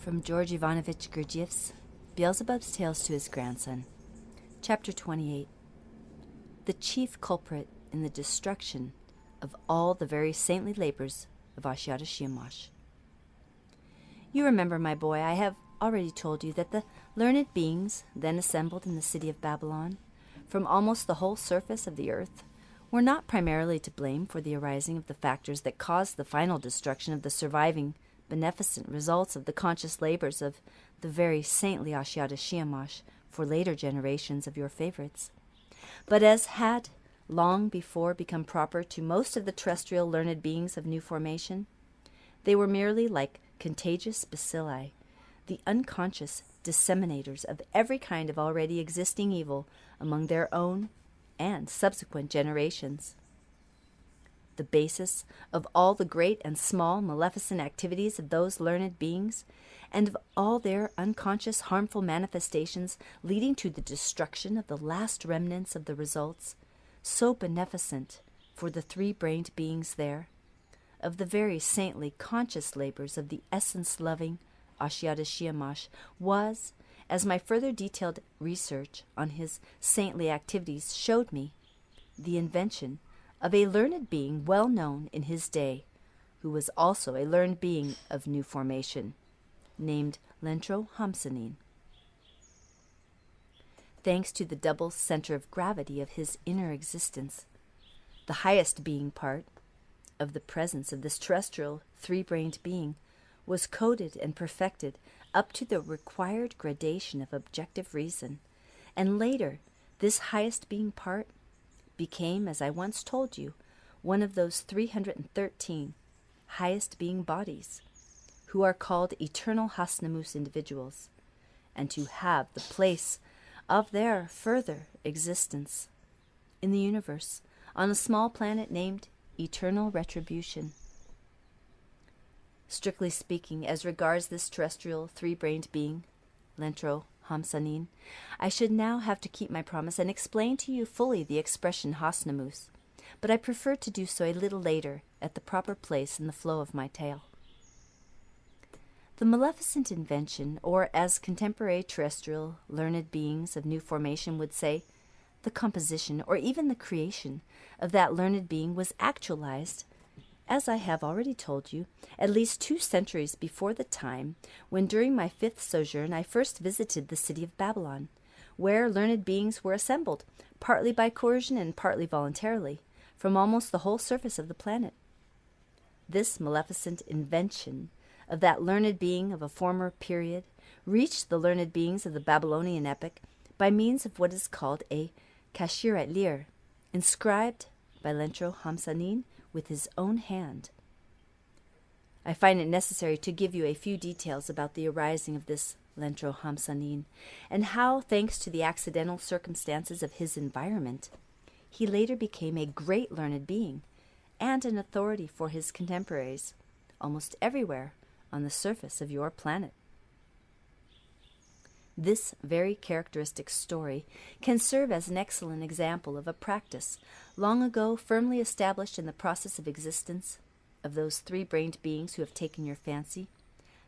From George Ivanovich Gurdjieff's Beelzebub's Tales to His Grandson. Chapter 28. The chief culprit in the destruction of all the very saintly labors of Ashiata Shiemash. You remember, my boy, I have already told you that the learned beings then assembled in the city of Babylon, from almost the whole surface of the earth, were not primarily to blame for the arising of the factors that caused the final destruction of the surviving beneficent results of the conscious labors of the very saintly Ashiata Shiemash for later generations of your favorites, but as had long before become proper to most of the terrestrial learned beings of new formation, they were merely like contagious bacilli, the unconscious disseminators of every kind of already existing evil among their own and subsequent generations. The basis of all the great and small maleficent activities of those learned beings, and of all their unconscious harmful manifestations leading to the destruction of the last remnants of the results, so beneficent for the three-brained beings there, of the very saintly conscious labors of the essence-loving Ashiata Shiemash, was, as my further detailed research on his saintly activities showed me, the invention of a learned being well known in his day, who was also a learned being of new formation, named Lentro Hamsanin. Thanks to the double center of gravity of his inner existence, the highest being part of the presence of this terrestrial three-brained being was coded and perfected up to the required gradation of objective reason, and later this highest being part became, as I once told you, one of those 313 highest being bodies, who are called eternal Hasnamus individuals, and to have the place of their further existence in the universe on a small planet named Eternal Retribution. Strictly speaking, as regards this terrestrial three-brained being, Lentro Hamsanin, I should now have to keep my promise and explain to you fully the expression Hasnamus, but I prefer to do so a little later at the proper place in the flow of my tale. The maleficent invention, or as contemporary terrestrial learned beings of new formation would say, the composition or even the creation of that learned being was actualized, as I have already told you, at least 2 centuries before the time when during my 5th sojourn I first visited the city of Babylon, where learned beings were assembled, partly by coercion and partly voluntarily, from almost the whole surface of the planet. This maleficent invention of that learned being of a former period reached the learned beings of the Babylonian epoch by means of what is called a kashirat lir, inscribed by Lentro Hamsanin with his own hand. I find it necessary to give you a few details about the arising of this Lentro Hamsanin, and how, thanks to the accidental circumstances of his environment, he later became a great learned being and an authority for his contemporaries almost everywhere on the surface of your planet. This very characteristic story can serve as an excellent example of a practice long ago firmly established in the process of existence of those three-brained beings who have taken your fancy,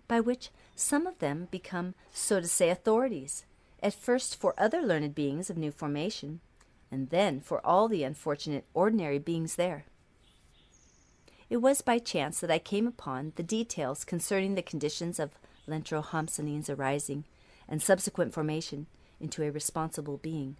by which some of them become, so to say, authorities, at first for other learned beings of new formation, and then for all the unfortunate ordinary beings there. It was by chance that I came upon the details concerning the conditions of Lentro Hamsanin's arising and subsequent formation into a responsible being,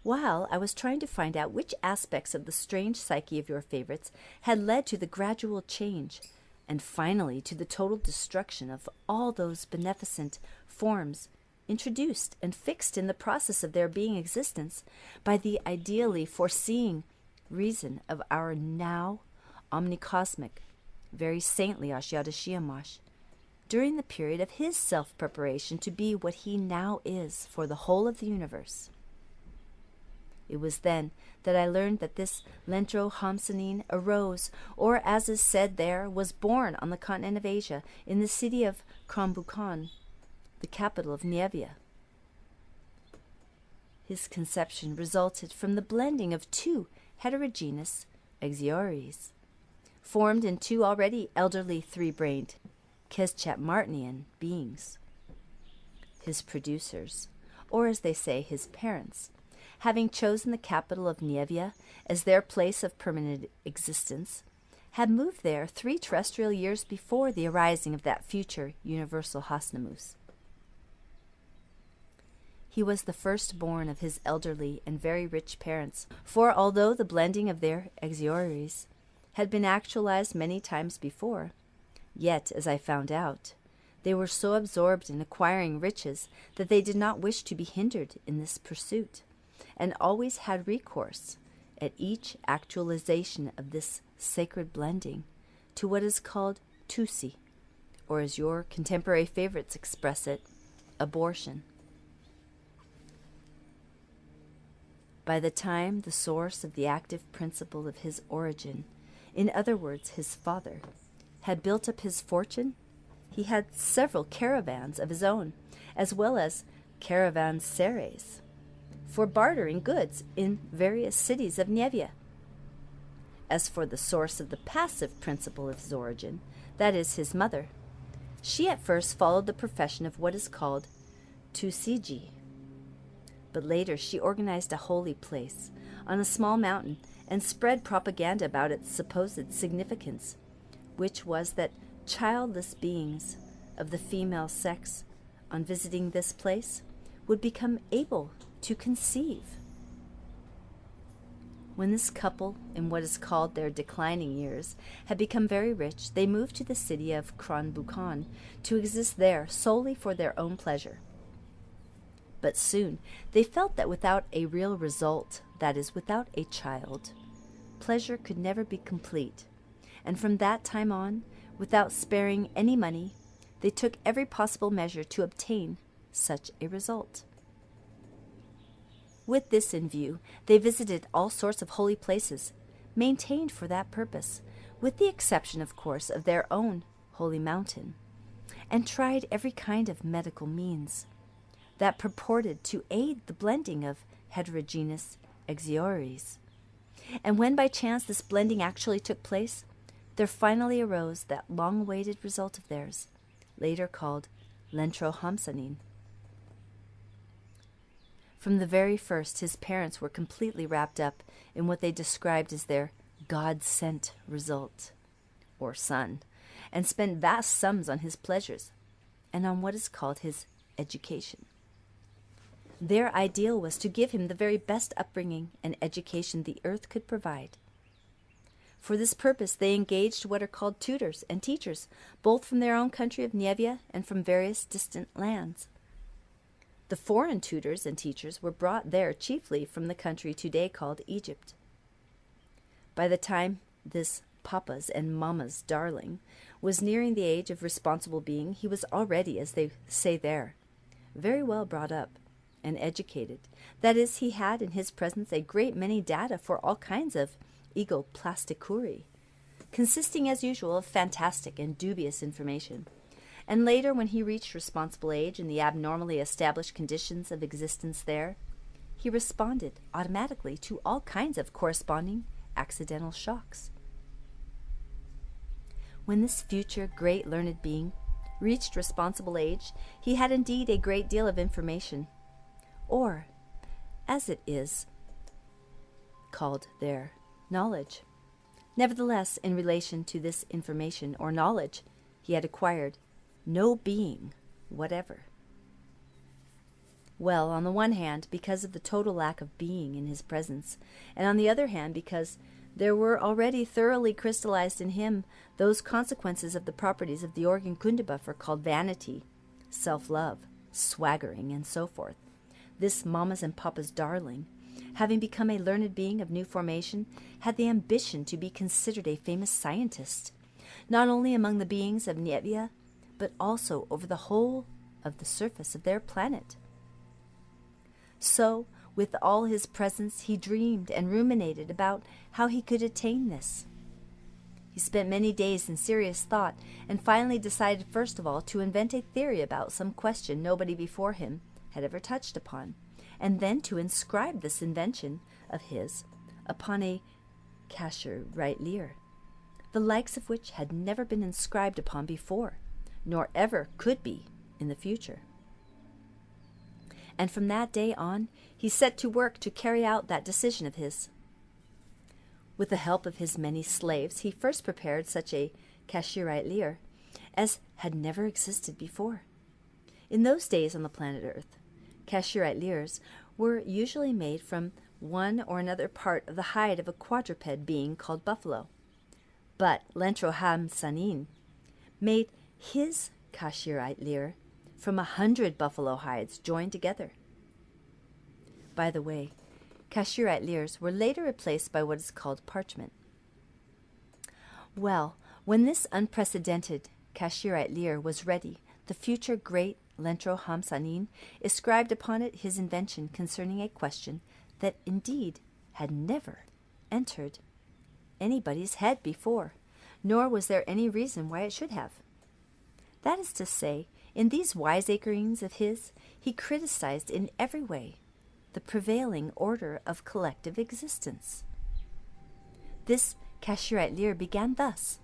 while I was trying to find out which aspects of the strange psyche of your favorites had led to the gradual change, and finally to the total destruction of all those beneficent forms introduced and fixed in the process of their being existence by the ideally foreseeing reason of our now omnicosmic, very saintly Ashiata Shiemash, during the period of his self-preparation to be what he now is for the whole of the universe. It was then that I learned that this Lentro Hamsanin arose, or as is said there, was born on the continent of Asia, in the city of Krambukan, the capital of Nievia. His conception resulted from the blending of 2 heterogeneous exiories, formed in 2 already elderly three-brained Keschatmartnian beings, his producers, or as they say, his parents, having chosen the capital of Nievia as their place of permanent existence, had moved there 3 terrestrial years before the arising of that future universal Hasnamus. He was the firstborn of his elderly and very rich parents, for although the blending of their exiories had been actualized many times before, yet, as I found out, they were so absorbed in acquiring riches that they did not wish to be hindered in this pursuit, and always had recourse, at each actualization of this sacred blending, to what is called tusi, or as your contemporary favorites express it, abortion. By the time the source of the active principle of his origin, in other words, his father, had built up his fortune, he had several caravans of his own, as well as caravanserais, for bartering goods in various cities of Nievia. As for the source of the passive principle of his origin, that is, his mother, she at first followed the profession of what is called Tusiji, but later she organized a holy place on a small mountain and spread propaganda about its supposed significance, which was that childless beings of the female sex, on visiting this place, would become able to conceive. When this couple, in what is called their declining years, had become very rich, they moved to the city of Kronbukan to exist there solely for their own pleasure. But soon they felt that without a real result, that is, without a child, pleasure could never be complete, and from that time on, without sparing any money, they took every possible measure to obtain such a result. With this in view, they visited all sorts of holy places, maintained for that purpose, with the exception, of course, of their own holy mountain, and tried every kind of medical means that purported to aid the blending of heterogeneous exiories. And when by chance this blending actually took place, there finally arose that long-awaited result of theirs, later called lentrohamsanin. From the very first, his parents were completely wrapped up in what they described as their God-sent result, or son, and spent vast sums on his pleasures and on what is called his education. Their ideal was to give him the very best upbringing and education the earth could provide. For this purpose, they engaged what are called tutors and teachers, both from their own country of Nievia and from various distant lands. The foreign tutors and teachers were brought there chiefly from the country today called Egypt. By the time this papa's and mama's darling was nearing the age of responsible being, he was already, as they say there, very well brought up and educated. That is, he had in his presence a great many data for all kinds of egoplasticuri, consisting as usual of fantastic and dubious information. And later, when he reached responsible age and the abnormally established conditions of existence there, he responded automatically to all kinds of corresponding accidental shocks. When this future great learned being reached responsible age, he had indeed a great deal of information, or, as it is called there, knowledge. Nevertheless, in relation to this information or knowledge, he had acquired no being whatever. Well, on the one hand, because of the total lack of being in his presence, and on the other hand, because there were already thoroughly crystallized in him those consequences of the properties of the organ Kundabuffer called vanity, self-love, swaggering, and so forth. This mama's and papa's darling, having become a learned being of new formation, had the ambition to be considered a famous scientist, not only among the beings of Nievia, but also over the whole of the surface of their planet. So, with all his presence, he dreamed and ruminated about how he could attain this. He spent many days in serious thought, and finally decided first of all to invent a theory about some question nobody before him had ever touched upon, and then to inscribe this invention of his upon a kasher right leer, the likes of which had never been inscribed upon before, nor ever could be in the future. And from that day on, he set to work to carry out that decision of his. With the help of his many slaves, he first prepared such a Kashirite lyre as had never existed before. In those days on the planet Earth, Kashirite lyres were usually made from one or another part of the hide of a quadruped being called buffalo. But Lentroham Sanin made his Kashirite lyre from 100 buffalo hides joined together. By the way, Kashirite lyres were later replaced by what is called parchment. Well, when this unprecedented Kashirite lyre was ready, the future great Lentro Hamsanin inscribed upon it his invention concerning a question that indeed had never entered anybody's head before, nor was there any reason why it should have. That is to say, in these wiseacrings of his, he criticized in every way the prevailing order of collective existence. This Kashirite lyre began thus.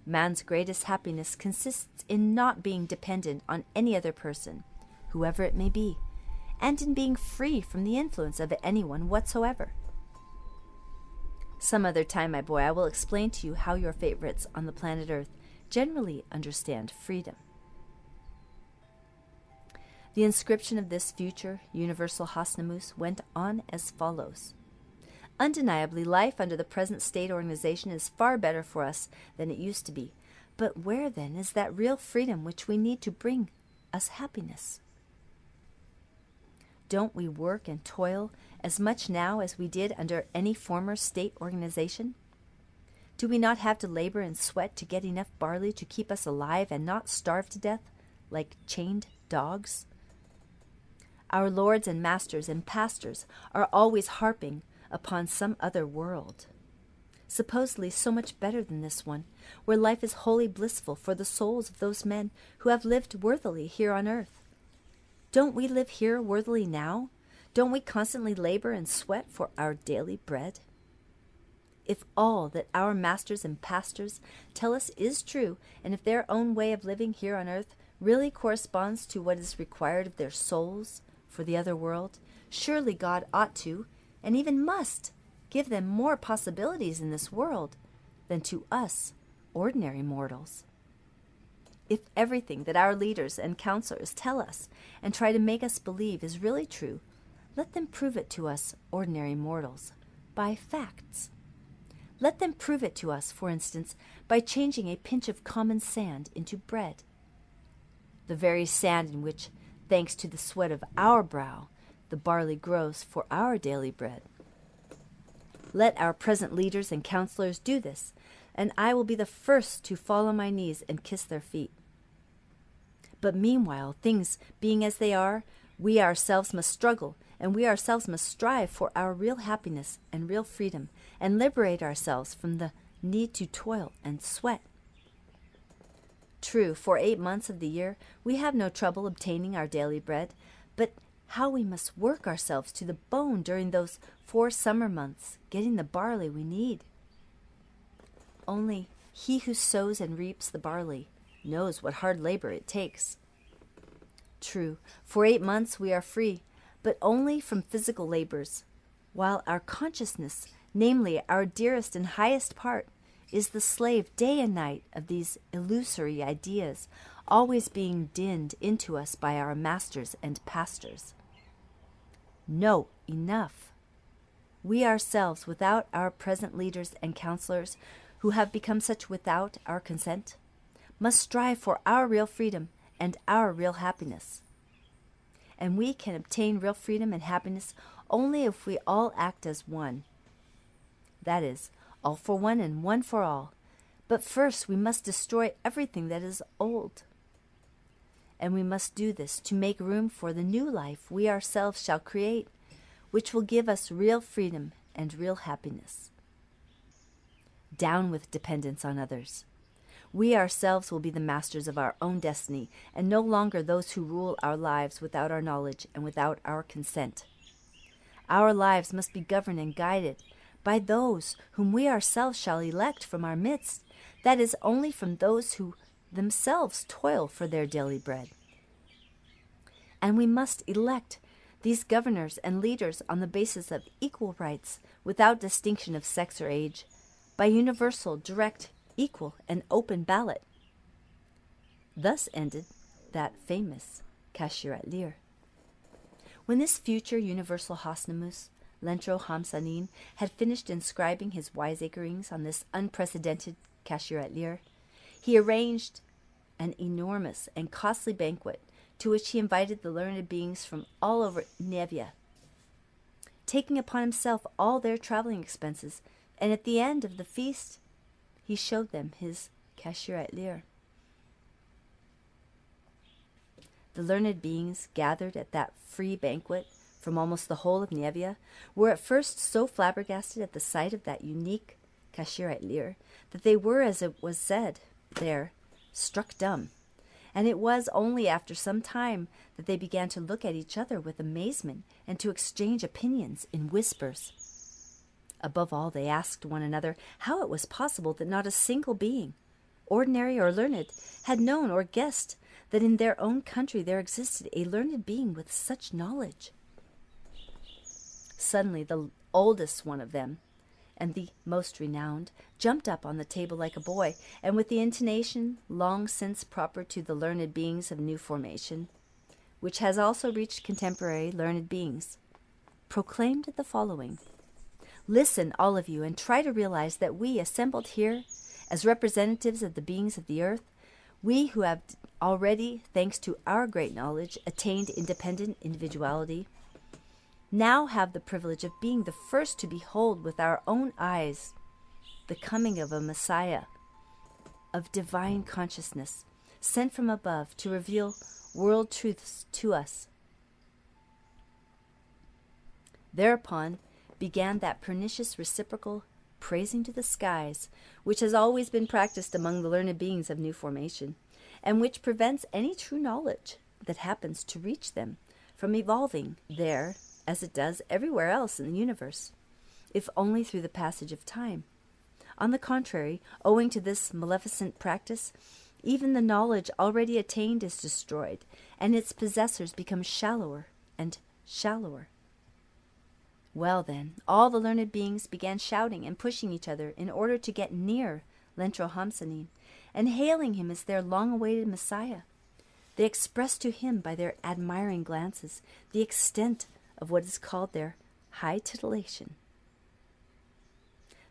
Man's greatest happiness consists in not being dependent on any other person, whoever it may be, and in being free from the influence of anyone whatsoever. Some other time, my boy, I will explain to you how your favorites on the planet Earth generally understand freedom. The inscription of this future universal Hasnamus went on as follows. Undeniably, life under the present state organization is far better for us than it used to be. But where, then, is that real freedom which we need to bring us happiness? Don't we work and toil as much now as we did under any former state organization? Do we not have to labor and sweat to get enough barley to keep us alive and not starve to death like chained dogs? Our lords and masters and pastors are always harping upon some other world, supposedly so much better than this one, where life is wholly blissful for the souls of those men who have lived worthily here on earth. Don't we live here worthily now? Don't we constantly labor and sweat for our daily bread? If all that our masters and pastors tell us is true, and if their own way of living here on earth really corresponds to what is required of their souls for the other world, surely God ought to, and even must, give them more possibilities in this world than to us, ordinary mortals. If everything that our leaders and counselors tell us and try to make us believe is really true, let them prove it to us, ordinary mortals, by facts. Let them prove it to us, for instance, by changing a pinch of common sand into bread. The very sand in which, thanks to the sweat of our brow, the barley grows for our daily bread. Let our present leaders and counselors do this, and I will be the first to fall on my knees and kiss their feet. But meanwhile, things being as they are, we ourselves must struggle, and we ourselves must strive for our real happiness and real freedom, and liberate ourselves from the need to toil and sweat. True, for 8 months of the year, we have no trouble obtaining our daily bread, but how we must work ourselves to the bone during those 4 summer months, getting the barley we need. Only he who sows and reaps the barley knows what hard labor it takes. True, for 8 months we are free, but only from physical labors, while our consciousness, namely our dearest and highest part, is the slave day and night of these illusory ideas, always being dinned into us by our masters and pastors. No, enough. We ourselves, without our present leaders and counselors, who have become such without our consent, must strive for our real freedom and our real happiness. And we can obtain real freedom and happiness only if we all act as one. That is, all for one and one for all. But first we must destroy everything that is old. And we must do this to make room for the new life we ourselves shall create, which will give us real freedom and real happiness. Down with dependence on others. We ourselves will be the masters of our own destiny, and no longer those who rule our lives without our knowledge and without our consent. Our lives must be governed and guided by those whom we ourselves shall elect from our midst, that is, only from those who themselves toil for their daily bread. And we must elect these governors and leaders on the basis of equal rights, without distinction of sex or age, by universal, direct, equal, and open ballot. Thus ended that famous Kashirat Lir. When this future universal Hasnamus, Lentro Hamsanin, had finished inscribing his wiseacrings on this unprecedented Kashirat Lir, he arranged an enormous and costly banquet to which he invited the learned beings from all over Nevia, taking upon himself all their traveling expenses, and at the end of the feast he showed them his Kashirat Lir. The learned beings gathered at that free banquet from almost the whole of Nevia were at first so flabbergasted at the sight of that unique Kashirat Lir that they were, as it was said there, struck dumb. And it was only after some time that they began to look at each other with amazement and to exchange opinions in whispers. Above all, they asked one another how it was possible that not a single being, ordinary or learned, had known or guessed that in their own country there existed a learned being with such knowledge. Suddenly the oldest one of them, and the most renowned, jumped up on the table like a boy, and with the intonation long since proper to the learned beings of new formation, which has also reached contemporary learned beings, proclaimed the following: "Listen, all of you, and try to realize that we, assembled here as representatives of the beings of the earth, we who have already, thanks to our great knowledge, attained independent individuality, now have the privilege of being the first to behold with our own eyes the coming of a Messiah of divine consciousness, sent from above to reveal world truths to us." Thereupon began that pernicious reciprocal praising to the skies, which has always been practiced among the learned beings of new formation, and which prevents any true knowledge that happens to reach them from evolving there, as it does everywhere else in the universe, if only through the passage of time. On the contrary, owing to this maleficent practice, even the knowledge already attained is destroyed, and its possessors become shallower and shallower. Well then, all the learned beings began shouting and pushing each other in order to get near Lentro Hamsanin, and hailing him as their long-awaited Messiah. They expressed to him by their admiring glances the extent of what is called their high titillation.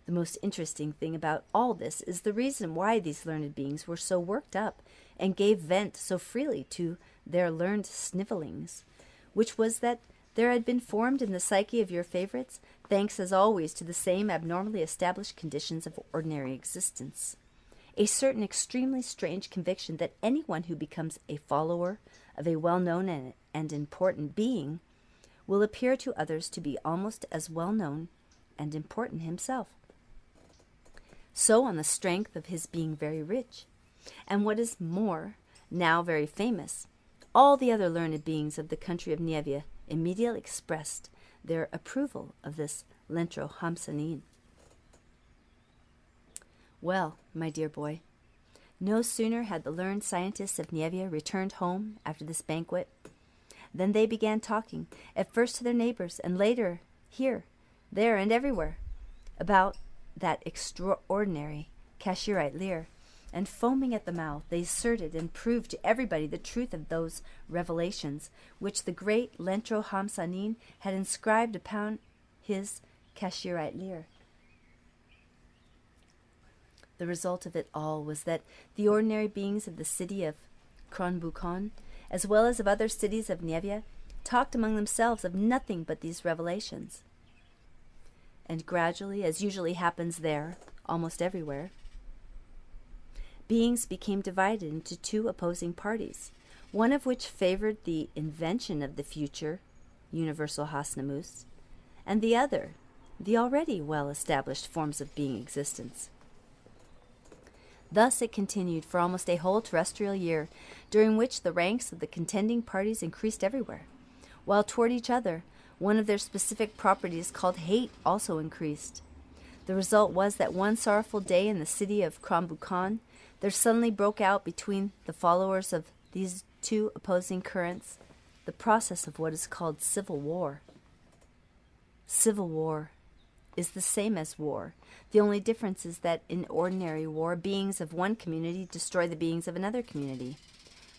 The most interesting thing about all this is the reason why these learned beings were so worked up and gave vent so freely to their learned snivellings, which was that there had been formed in the psyche of your favorites, thanks as always to the same abnormally established conditions of ordinary existence, a certain extremely strange conviction that anyone who becomes a follower of a well-known and important being will appear to others to be almost as well-known and important himself. So, on the strength of his being very rich, and what is more, now very famous, all the other learned beings of the country of Nevia immediately expressed their approval of this Lentro Hamsanin. Well, my dear boy, no sooner had the learned scientists of Nevia returned home after this banquet than they began talking, at first to their neighbors, and later here, there, and everywhere, about that extraordinary Kashirat Lir, and foaming at the mouth, they asserted and proved to everybody the truth of those revelations which the great Lentro Hamsanin had inscribed upon his Kashirat Lir. The result of it all was that the ordinary beings of the city of Kronbukon, as well as of other cities of Nevia, talked among themselves of nothing but these revelations. And gradually, as usually happens there, almost everywhere, beings became divided into two opposing parties, one of which favored the invention of the future universal Hasnamus, and the other the already well-established forms of being existence. Thus it continued for almost a whole terrestrial year, during which the ranks of the contending parties increased everywhere, while toward each other one of their specific properties called hate also increased. The result was that one sorrowful day in the city of Kronbukon there suddenly broke out between the followers of these two opposing currents the process of what is called civil war. Civil war is the same as war. The only difference is that in ordinary war, beings of one community destroy the beings of another community,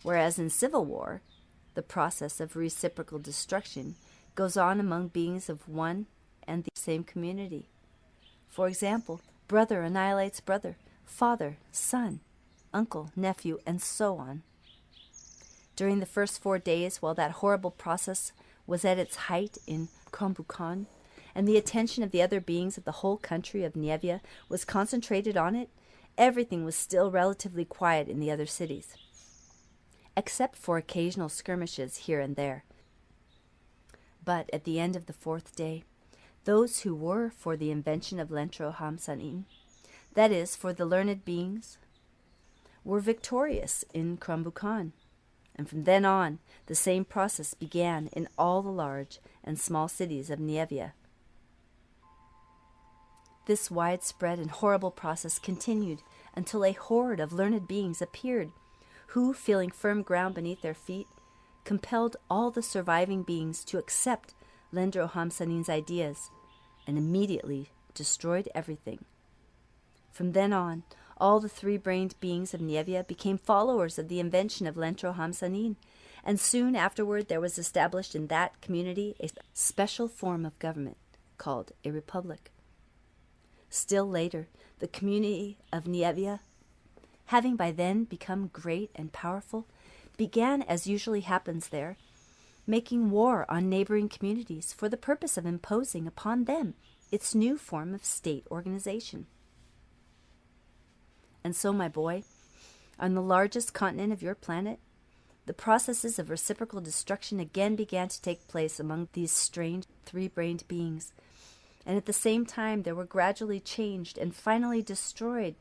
whereas in civil war, the process of reciprocal destruction goes on among beings of one and the same community. For example, brother annihilates brother, father, son, uncle, nephew, and so on. During the first 4 days, while that horrible process was at its height in Krombukan, and the attention of the other beings of the whole country of Nievia was concentrated on it, everything was still relatively quiet in the other cities, except for occasional skirmishes here and there. But at the end of the 4th day, those who were for the invention of Lentro Hamsanin, that is, for the learned beings, were victorious in Krombukan. And from then on, the same process began in all the large and small cities of Nievia. This widespread and horrible process continued until a horde of learned beings appeared, who, feeling firm ground beneath their feet, compelled all the surviving beings to accept Lendro Hamsanin's ideas, and immediately destroyed everything. From then on, all the 3-brained beings of Nievia became followers of the invention of Lentro Hamsanin, and soon afterward there was established in that community a special form of government called a republic. Still later, the community of Nievia, having by then become great and powerful, began, as usually happens there, making war on neighboring communities for the purpose of imposing upon them its new form of state organization. And so, my boy, on the largest continent of your planet, the processes of reciprocal destruction again began to take place among these strange 3-brained beings, and at the same time there were gradually changed and finally destroyed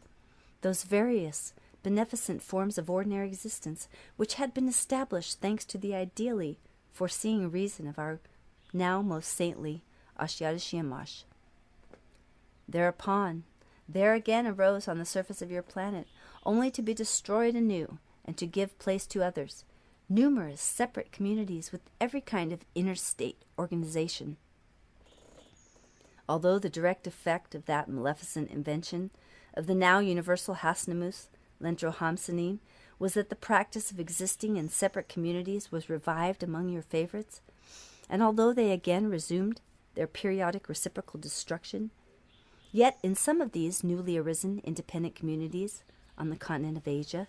those various beneficent forms of ordinary existence which had been established thanks to the ideally foreseeing reason of our now most saintly Ashiata Shiemash. Thereupon, there again arose on the surface of your planet, only to be destroyed anew and to give place to others, numerous separate communities with every kind of interstate organization. Although the direct effect of that maleficent invention of the now universal Hasnamus, Lentro Hamsanin, was that the practice of existing in separate communities was revived among your favorites, and although they again resumed their periodic reciprocal destruction, yet in some of these newly arisen independent communities on the continent of Asia,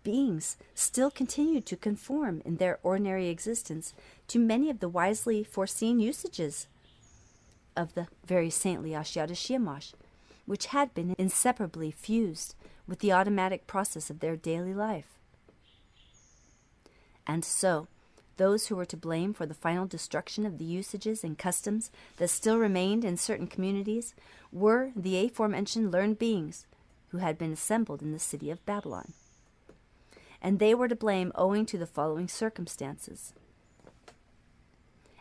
beings still continued to conform in their ordinary existence to many of the wisely foreseen usages of the very saintly Ashiata Shiemash, which had been inseparably fused with the automatic process of their daily life. And so, those who were to blame for the final destruction of the usages and customs that still remained in certain communities were the aforementioned learned beings who had been assembled in the city of Babylon. And they were to blame owing to the following circumstances.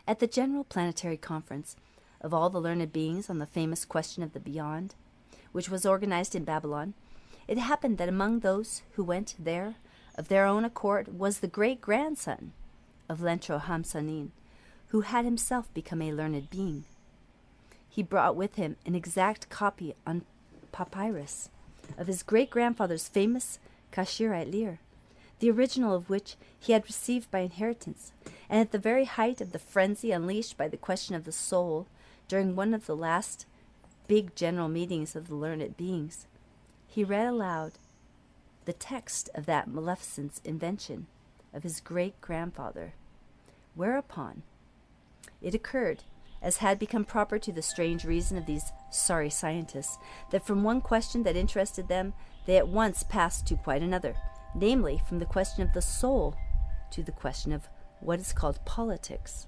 At the General Planetary Conference of all the learned beings on the famous question of the beyond, which was organized in Babylon, it happened that among those who went there of their own accord was the great-grandson of Lentro Hamsanin, who had himself become a learned being. He brought with him an exact copy on papyrus of his great-grandfather's famous Kashirite lyre, the original of which he had received by inheritance, and at the very height of the frenzy unleashed by the question of the soul during one of the last big general meetings of the learned beings, he read aloud the text of that maleficent invention of his great-grandfather, whereupon it occurred, as had become proper to the strange reason of these sorry scientists, that from one question that interested them they at once passed to quite another, namely from the question of the soul to the question of what is called politics.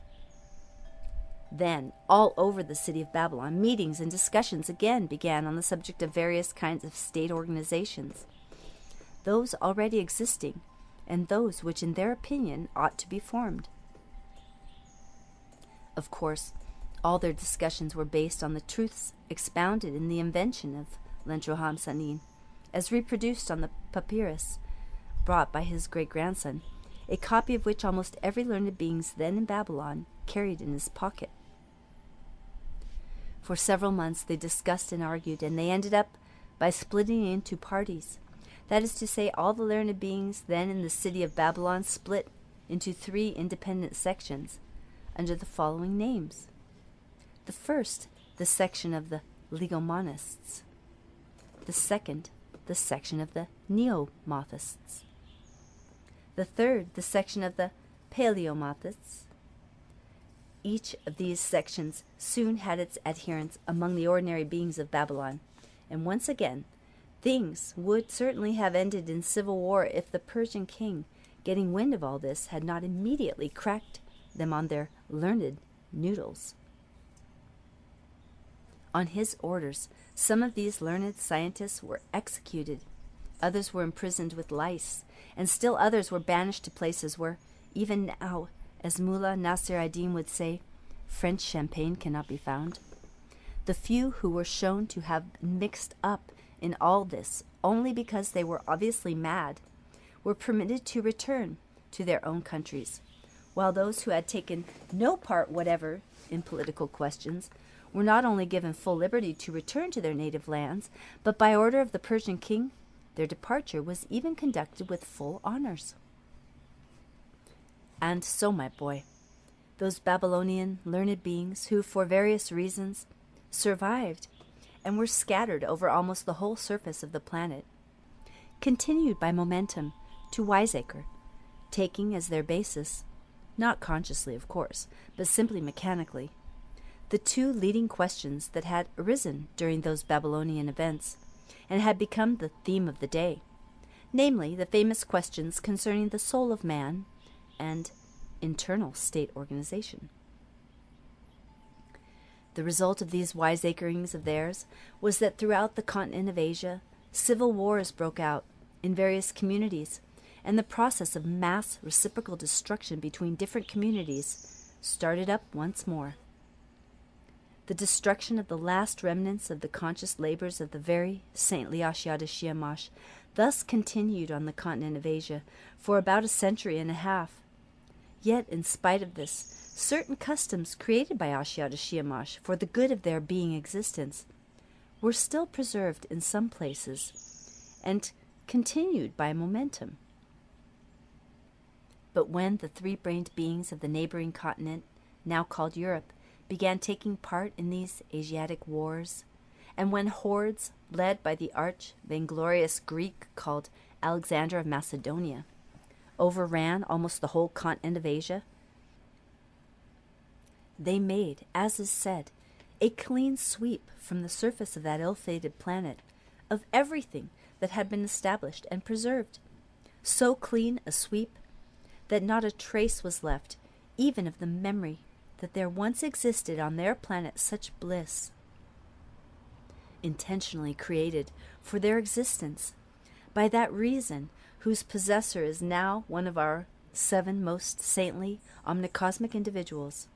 Then, all over the city of Babylon, meetings and discussions again began on the subject of various kinds of state organizations, those already existing, and those which in their opinion ought to be formed. Of course, all their discussions were based on the truths expounded in the invention of Lentro Hamsanin, as reproduced on the papyrus brought by his great-grandson, a copy of which almost every learned being then in Babylon carried in his pocket. For several months they discussed and argued, and they ended up by splitting into parties. That is to say, all the learned beings then in the city of Babylon split into 3 independent sections under the following names. The first, the section of the legomonists. The second, the section of the neomothists. The third, the section of the paleomothists. Each of these sections soon had its adherents among the ordinary beings of Babylon, and once again, things would certainly have ended in civil war if the Persian king, getting wind of all this, had not immediately cracked them on their learned noodles. On his orders, some of these learned scientists were executed, others were imprisoned with lice, and still others were banished to places where, even now, as Mullah Nasir ad-Din would say, French champagne cannot be found. The few who were shown to have been mixed up in all this only because they were obviously mad were permitted to return to their own countries, while those who had taken no part whatever in political questions were not only given full liberty to return to their native lands, but by order of the Persian king, their departure was even conducted with full honors. And so, my boy, those Babylonian learned beings who, for various reasons, survived and were scattered over almost the whole surface of the planet, continued by momentum to wiseacre, taking as their basis, not consciously of course, but simply mechanically, the 2 leading questions that had arisen during those Babylonian events and had become the theme of the day, namely the famous questions concerning the soul of man and internal state organization. The result of these wiseacrings of theirs was that throughout the continent of Asia, civil wars broke out in various communities, and the process of mass reciprocal destruction between different communities started up once more. The destruction of the last remnants of the conscious labors of the very saintly Ashiata Shiemash thus continued on the continent of Asia for about a century and a half. Yet, in spite of this, certain customs created by Ashiata Shiemash for the good of their being existence were still preserved in some places and continued by momentum. But when the 3-brained beings of the neighboring continent, now called Europe, began taking part in these Asiatic wars, and when hordes, led by the arch-vainglorious Greek called Alexander of Macedonia, overran almost the whole continent of Asia, they made, as is said, a clean sweep from the surface of that ill-fated planet of everything that had been established and preserved, so clean a sweep that not a trace was left, even of the memory that there once existed on their planet such bliss, intentionally created for their existence by that reason whose possessor is now one of our 7 most saintly omnicosmic individuals,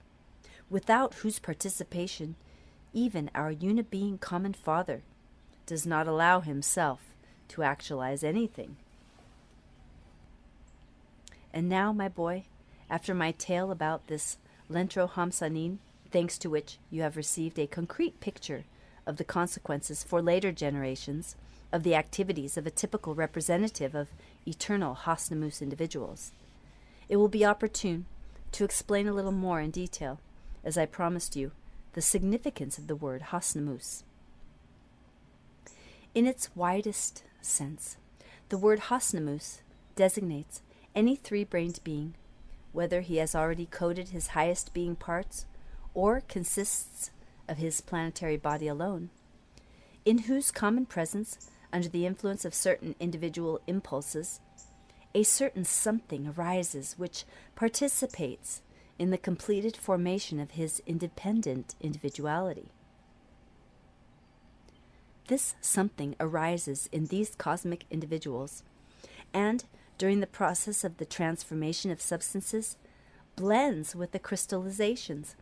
without whose participation even our unibeing common Father does not allow himself to actualize anything. And now, my boy, after my tale about this Lentro Hamsanin, thanks to which you have received a concrete picture of the consequences for later generations of the activities of a typical representative of eternal Hasnamus individuals, it will be opportune to explain a little more in detail, as I promised you, the significance of the word Hasnamus. In its widest sense, the word Hasnamus designates any 3-brained being, whether he has already coded his highest being parts or consists of his planetary body alone, in whose common presence, under the influence of certain individual impulses, a certain something arises which participates in the completed formation of his independent individuality. This something arises in these cosmic individuals, and during the process of the transformation of substances, blends with the crystallizations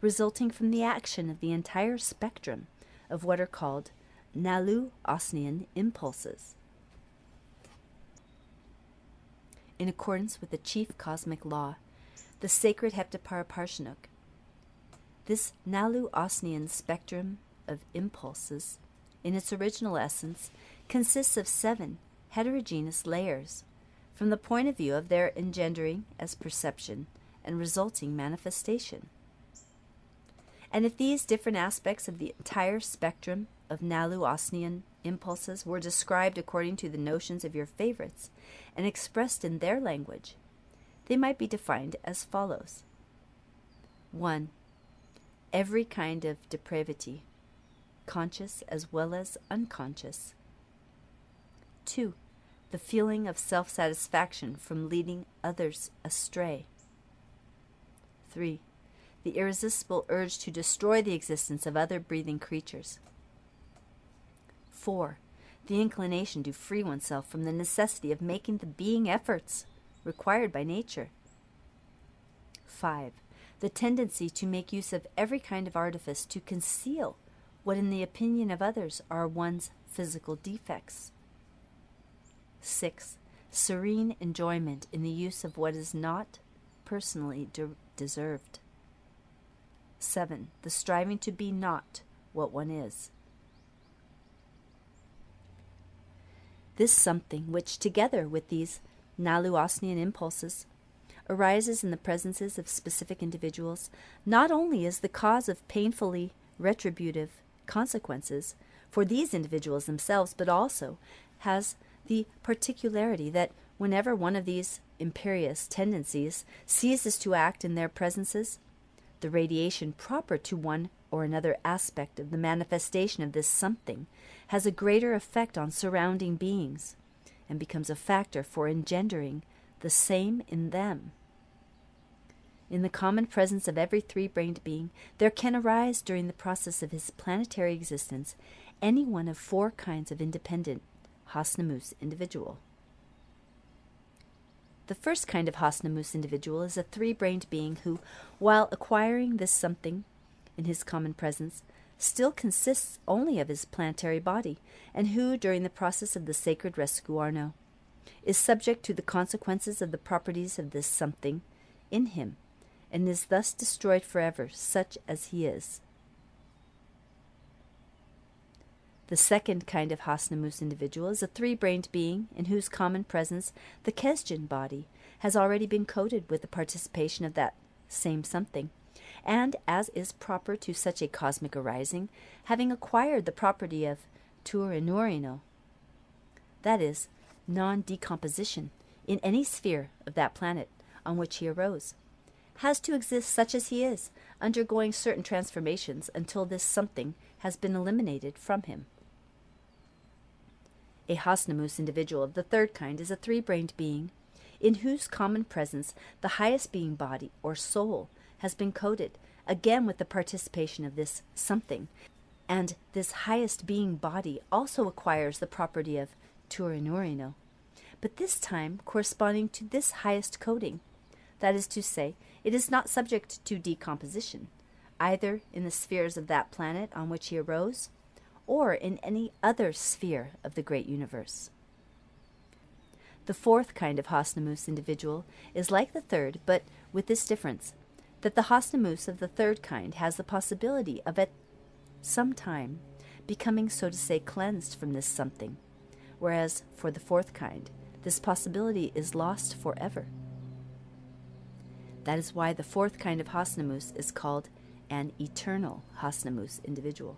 resulting from the action of the entire spectrum of what are called Nalu-Osnian impulses. in accordance with the chief cosmic law, the sacred Heptaparshinuk. This Nalu-Osnian spectrum of impulses, in its original essence, consists of 7 heterogeneous layers, from the point of view of their engendering as perception and resulting manifestation. And if these different aspects of the entire spectrum of Nalu-Osnian impulses were described according to the notions of your favorites and expressed in their language, they might be defined as follows. 1. Every kind of depravity, conscious as well as unconscious. 2. The feeling of self-satisfaction from leading others astray. 3. The irresistible urge to destroy the existence of other breathing creatures. 4. The inclination to free oneself from the necessity of making the being efforts required by nature. 5. The tendency to make use of every kind of artifice to conceal what in the opinion of others are one's physical defects. 6. Serene enjoyment in the use of what is not personally deserved. 7. The striving to be not what one is. This something which, together with these Nalu-Osnian impulses, arises in the presences of specific individuals, not only is the cause of painfully retributive consequences for these individuals themselves, but also has the particularity that whenever one of these imperious tendencies ceases to act in their presences, the radiation proper to one or another aspect of the manifestation of this something has a greater effect on surrounding beings and becomes a factor for engendering the same in them. In the common presence of every 3-brained being, there can arise during the process of his planetary existence any one of 4 kinds of independent Hasnamus individual. The first kind of Hasnamus individual is a 3-brained being who, while acquiring this something in his common presence, still consists only of his planetary body, and who, during the process of the sacred rescuarno, is subject to the consequences of the properties of this something in him, and is thus destroyed forever, such as he is. The second kind of Hasnamus individual is a 3-brained being in whose common presence the Kesdjan body has already been coated with the participation of that same something, and, as is proper to such a cosmic arising, having acquired the property of Turinurino, that is, non-decomposition, in any sphere of that planet on which he arose, has to exist such as he is, undergoing certain transformations until this something has been eliminated from him. A Hasnamus individual of the third kind is a 3-brained being in whose common presence the highest being body or soul has been coated, again with the participation of this something, and this highest being body also acquires the property of Turinurino, but this time corresponding to this highest coating. That is to say, it is not subject to decomposition, either in the spheres of that planet on which he arose, or in any other sphere of the great universe. The fourth kind of Hasnamus individual is like the third, but with this difference, that the Hasnamus of the third kind has the possibility of at some time becoming, so to say, cleansed from this something, whereas for the fourth kind, this possibility is lost forever. That is why the fourth kind of Hasnamus is called an eternal Hasnamus individual.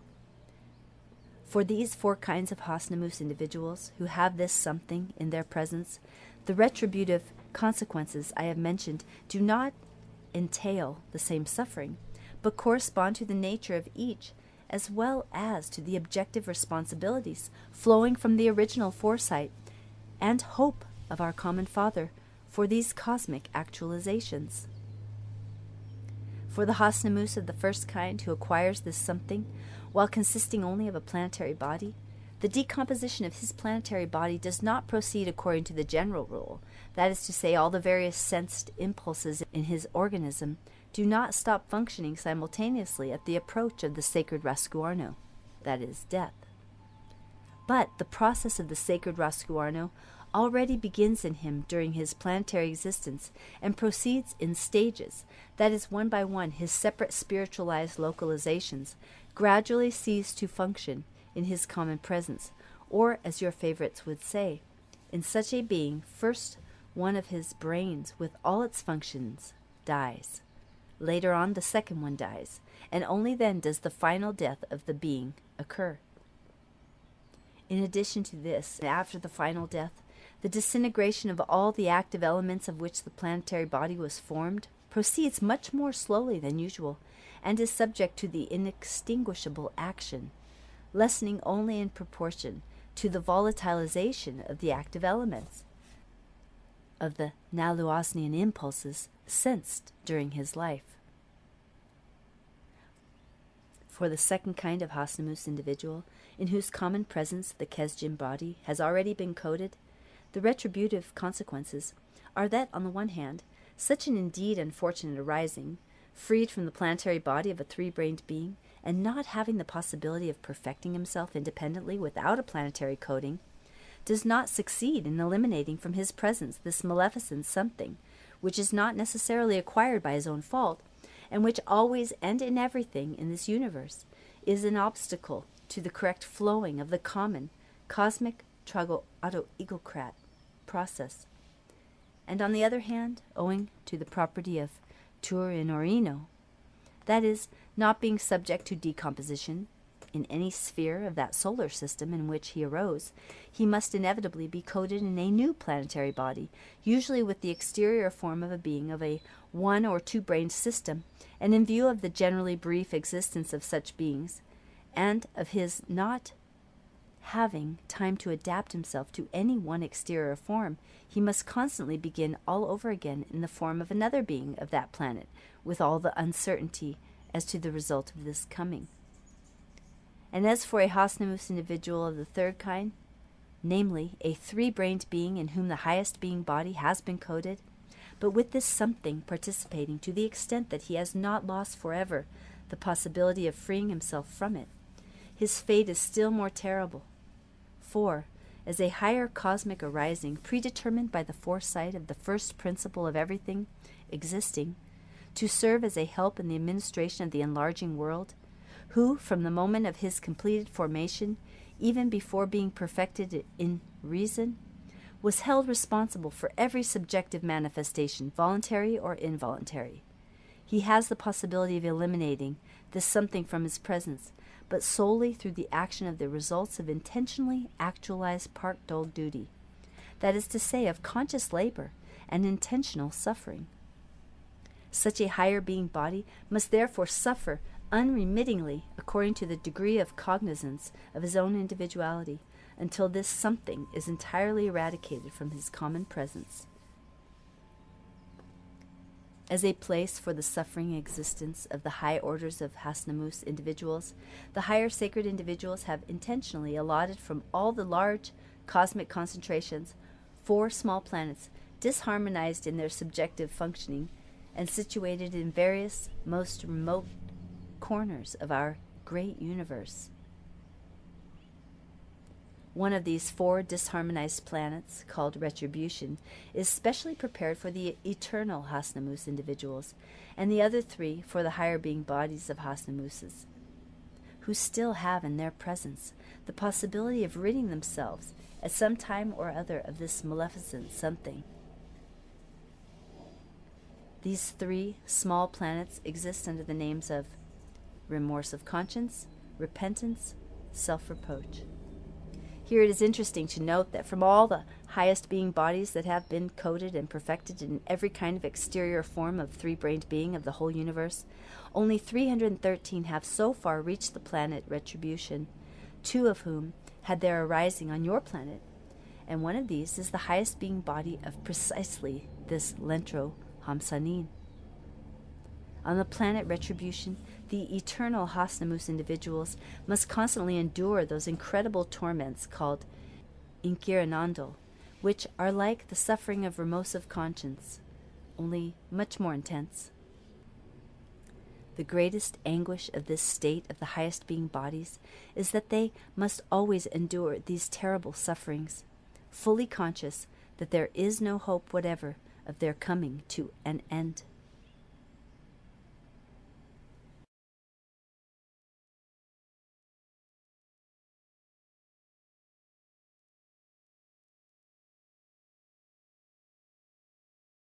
For these 4 kinds of Hasnamus individuals who have this something in their presence, the retributive consequences I have mentioned do not entail the same suffering, but correspond to the nature of each, as well as to the objective responsibilities flowing from the original foresight and hope of our common Father for these cosmic actualizations. For the Hasnamus of the first kind who acquires this something, while consisting only of a planetary body, the decomposition of his planetary body does not proceed according to the general rule. That is to say, all the various sensed impulses in his organism do not stop functioning simultaneously at the approach of the sacred Rascuarno, that is, death. But the process of the sacred Rascuarno already begins in him during his planetary existence and proceeds in stages, that is, one by one, his separate spiritualized localizations gradually cease to function in his common presence, or, as your favorites would say, in such a being, first one of his brains with all its functions dies. Later on, the second one dies, and only then does the final death of the being occur. In addition to this, after the final death, the disintegration of all the active elements of which the planetary body was formed proceeds much more slowly than usual, and is subject to the inextinguishable action, lessening only in proportion to the volatilization of the active elements, of the Naluosnian impulses sensed during his life. For the second kind of Hasnamus individual, in whose common presence the Kesdjin body has already been coded, the retributive consequences are that, on the one hand, such an indeed unfortunate arising, freed from the planetary body of a three-brained being, and not having the possibility of perfecting himself independently without a planetary coding, does not succeed in eliminating from his presence this maleficent something, which is not necessarily acquired by his own fault, and which always and in everything in this universe is an obstacle to the correct flowing of the common cosmic trago-auto-egocrat process. And on the other hand, owing to the property of tur in orino, that is, not being subject to decomposition in any sphere of that solar system in which he arose, he must inevitably be coded in a new planetary body, usually with the exterior form of a being of a one- or two-brained system, and in view of the generally brief existence of such beings, and of his not having time to adapt himself to any one exterior form, he must constantly begin all over again in the form of another being of that planet, with all the uncertainty as to the result of this coming. And as for a Hasnamus individual of the third kind, namely, a three-brained being in whom the highest being body has been coded, but with this something participating to the extent that he has not lost forever the possibility of freeing himself from it, his fate is still more terrible. For, as a higher cosmic arising predetermined by the foresight of the first principle of everything existing, to serve as a help in the administration of the enlarging world, who, from the moment of his completed formation, even before being perfected in reason, was held responsible for every subjective manifestation, voluntary or involuntary. He has the possibility of eliminating this something from his presence, but solely through the action of the results of intentionally actualized park dog duty, that is to say, of conscious labor and intentional suffering. Such a higher being body must therefore suffer unremittingly according to the degree of cognizance of his own individuality, until this something is entirely eradicated from his common presence. As a place for the suffering existence of the high orders of Hasnamus individuals, the higher sacred individuals have intentionally allotted from all the large cosmic concentrations 4 small planets disharmonized in their subjective functioning and situated in various most remote corners of our great universe. One of these 4 disharmonized planets, called Retribution, is specially prepared for the eternal Hasnamus individuals, and the other 3 for the higher being bodies of Hasnamuses, who still have in their presence the possibility of ridding themselves at some time or other of this maleficent something. These 3 small planets exist under the names of remorse of conscience, repentance, self-reproach. Here it is interesting to note that from all the highest being bodies that have been coded and perfected in every kind of exterior form of three-brained being of the whole universe, only 313 have so far reached the planet Retribution, 2 of whom had their arising on your planet, and one of these is the highest being body of precisely this Lentro Hamsanin. On the planet Retribution, the eternal Hasnamus individuals must constantly endure those incredible torments called Inkiranando, which are like the suffering of remorse of conscience, only much more intense. The greatest anguish of this state of the highest being bodies is that they must always endure these terrible sufferings, fully conscious that there is no hope whatever of their coming to an end.